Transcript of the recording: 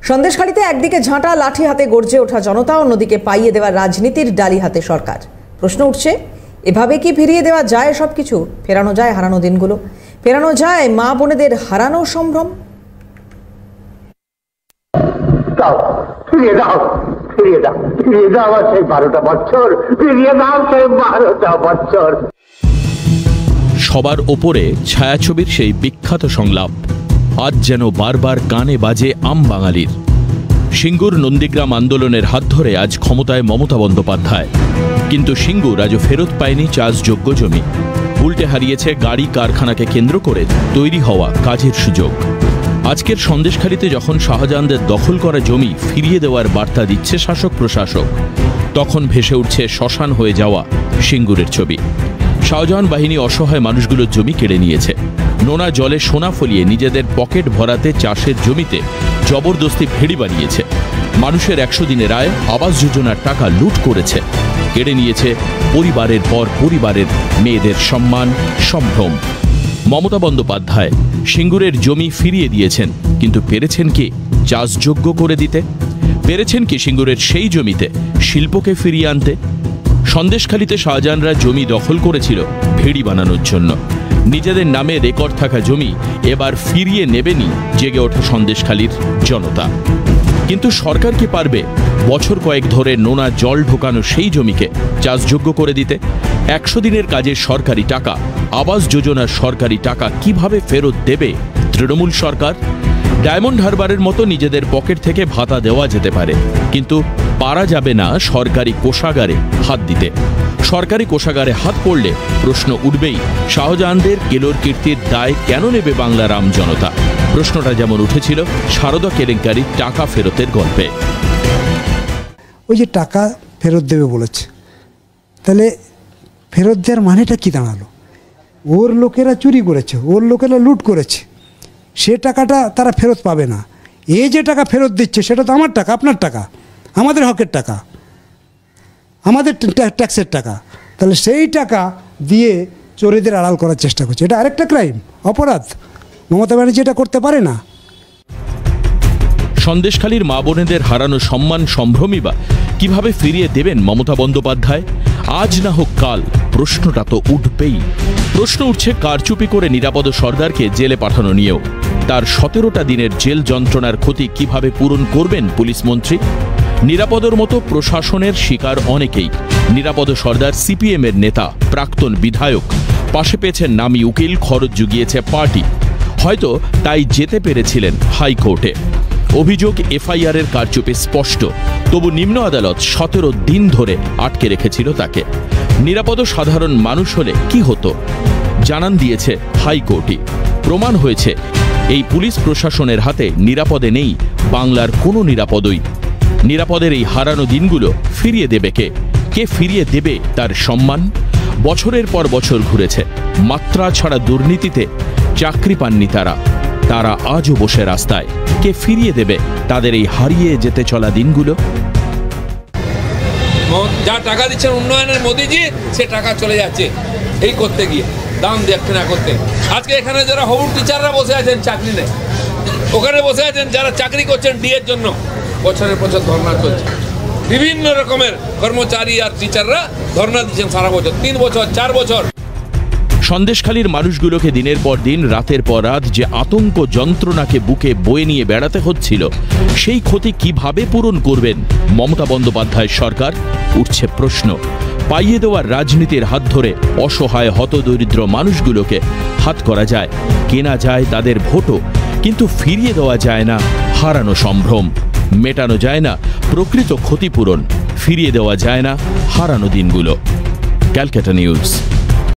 সন্দেশখালীতে একদিকে ঝাঁটা লাঠি হাতে গর্জে ওঠা জনতা, অন্যদিকে পাইয়ে দেওয়া রাজনীতির ডালি হাতে সরকার। প্রশ্ন উঠছে, এভাবে কি ফিরিয়ে দেওয়া যায় সবকিছু? ফেরানো যায় হারানো দিনগুলো? ফেরানো যায় মা বোনেদের হারানো সম্ভ্রম? ফিরিয়ে দাও, ফিরিয়ে দাও, ফিরিয়ে দাও সেই 12টা বছর, ফিরিয়ে দাও সেই 12টা বছর। সবার ওপরে ছায়াছবির সেই বিখ্যাত সংলাপ আজ যেন বারবার কানে বাজে আম বাঙালির। সিঙ্গুর নন্দীগ্রাম আন্দোলনের হাত ধরে আজ ক্ষমতায় মমতা বন্দ্যোপাধ্যায়, কিন্তু সিঙ্গুর আজও ফেরত পায়নি চাষযোগ্য জমি। উল্টে হারিয়েছে গাড়ি কারখানাকে কেন্দ্র করে তৈরি হওয়া কাজের সুযোগ। আজকের সন্দেশখালীতে যখন শাহজাহানদের দখল করা জমি ফিরিয়ে দেওয়ার বার্তা দিচ্ছে শাসক প্রশাসক, তখন ভেসে উঠছে শ্মশান হয়ে যাওয়া সিঙ্গুরের ছবি। শাহজাহান বাহিনী অসহায় মানুষগুলোর জমি কেড়ে নিয়েছে। নোনা জলে সোনা ফলিয়ে নিজেদের পকেট ভরাতে চাষের জমিতে জবরদস্তি ভেড়ি বানিয়েছে। মানুষের 100 দিনের আয়, আবাস যোজনার টাকা লুট করেছে। কেড়ে নিয়েছে পরিবারের পর পরিবারের মেয়েদের সম্মান, সম্ভ্রম। মমতা বন্দ্যোপাধ্যায় সিঙ্গুরের জমি ফিরিয়ে দিয়েছেন, কিন্তু পেরেছেন কি চাষযোগ্য করে দিতে? পেরেছেন কি সিঙ্গুরের সেই জমিতে শিল্পকে ফিরিয়ে আনতে? সন্দেশখালীতে শাহজাহানরা জমি দখল করেছিল ভেড়ি বানানোর জন্য। নিজেদের নামে রেকর্ড থাকা জমি এবার ফিরিয়ে নেবেনি জেগে ওঠা সন্দেশখালীর জনতা। কিন্তু সরকার কি পারবে বছর কয়েক ধরে নোনা জল ঢোকানো সেই জমিকে চাষযোগ্য করে দিতে? 100 দিনের কাজের সরকারি টাকা, আবাস যোজনার সরকারি টাকা কিভাবে ফেরত দেবে তৃণমূল সরকার? ডায়মন্ড হারবারের মতো নিজেদের পকেট থেকে ভাতা দেওয়া যেতে পারে, কিন্তু পারা যাবে না সরকারি কোষাগারে হাত দিতে। সরকারি কোষাগারে হাত পড়লে প্রশ্ন উঠবেই, শাহজাহানদের কেলোর কীর্তির দায় কেন নেবে বাংলার আম জনতা? প্রশ্নটা যেমন উঠেছিল সারদা কেলেঙ্কারির টাকা ফেরতের গল্পে। ওই যে টাকা ফেরত দেবে বলেছে, তাহলে ফেরত দেওয়ার মানেটা কি দাঁড়ালো? ওর লোকেরা চুরি করেছে, ওর লোকেরা লুট করেছে, সে টাকাটা তারা ফেরত পাবে না। এ যে টাকা ফেরত দিচ্ছে সেটা তো আমার টাকা, আপনার টাকা, আমাদের হকের টাকা, আমাদের ট্যাক্সের টাকা। তাহলে সেই টাকা দিয়ে চোরেদের আড়াল করার চেষ্টা করছে। এটা আরেকটা ক্রাইম, অপরাধ। মমতা ব্যানার্জি এটা করতে পারে না। সন্দেশখালীর মা বোনেদের হারানো সম্মান, সম্ভ্রমই বা কিভাবে ফিরিয়ে দেবেন মমতা বন্দ্যোপাধ্যায়? আজ না হোক কাল, প্রশ্নটা তো উঠবেই। প্রশ্ন উঠছে কারচুপি করে নিরাপদ সর্দারকে জেলে পাঠানো নিয়েও। তার 17টা দিনের জেল যন্ত্রণার ক্ষতি কিভাবে পূরণ করবেন পুলিশ মন্ত্রী? নিরাপদর মতো প্রশাসনের শিকার অনেকেই। নিরাপদ সর্দার সিপিএম এর নেতা, প্রাক্তন বিধায়ক, পাশে পেয়েছেন নামী উকিল, খরচ জুগিয়েছে পার্টি। হয়তো তাই যেতে পেরেছিলেন হাইকোর্টে। অভিযোগ এফআইআর এর কারচুপি স্পষ্ট, তবু নিম্ন আদালত 17 দিন ধরে আটকে রেখেছিল তাকে। নিরাপদ সাধারণ মানুষ হলে কি হতো জানান দিয়েছে হাইকোর্টই। প্রমাণ হয়েছে এই পুলিশ প্রশাসনের হাতে নিরাপদে নেই বাংলার কোনো নিরাপদই। নিরাপদের এই হারানো দিনগুলো ফিরিয়ে দেবে কে? কে ফিরিয়ে দেবে তার সম্মান? বছরের পর বছর ঘুরেছে, মাত্রা ছাড়া দুর্নীতিতে চাকরি পাননি তারা। তারা আজও বসে রাস্তায়। কে ফিরিয়ে দেবে তাদের এই হারিয়ে যেতে চলা দিনগুলো? যা টাকা দিচ্ছেন উন্নয়নের মোদিজি, সে টাকা চলে যাচ্ছে এই করতে গিয়ে, দাম দেখতে না করতে। আজকে এখানে যারা হবু টিচাররা বসে আছেন, চাকরি নেই, ওখানে বসে আছেন যারা চাকরি করছেন ডিএর জন্য, বছরের বছর ধর্ণা চলছে। বিভিন্ন রকমের কর্মচারী আর টিচাররা ধর্ণা দিচ্ছেন সারা বছর, 3 বছর 4 বছর। সন্দেশখালীর মানুষগুলোকে দিনের পর দিন, রাতের পর রাত যে আতঙ্ক যন্ত্রণাকে বুকে বয়ে নিয়ে বেড়াতে হচ্ছিল, সেই ক্ষতি কিভাবে পূরণ করবেন মমতা বন্দ্যোপাধ্যায় সরকার? উঠছে প্রশ্ন। পাইয়ে দেওয়ার রাজনীতির হাত ধরে অসহায় হতদরিদ্র মানুষগুলোকে হাত করা যায়, কেনা যায় তাদের ভোটও, কিন্তু ফিরিয়ে দেওয়া যায় না হারানো সম্ভ্রম, মেটানো যায় না প্রকৃত ক্ষতিপূরণ, ফিরিয়ে দেওয়া যায় না হারানো দিনগুলো। ক্যালকাটা নিউজ।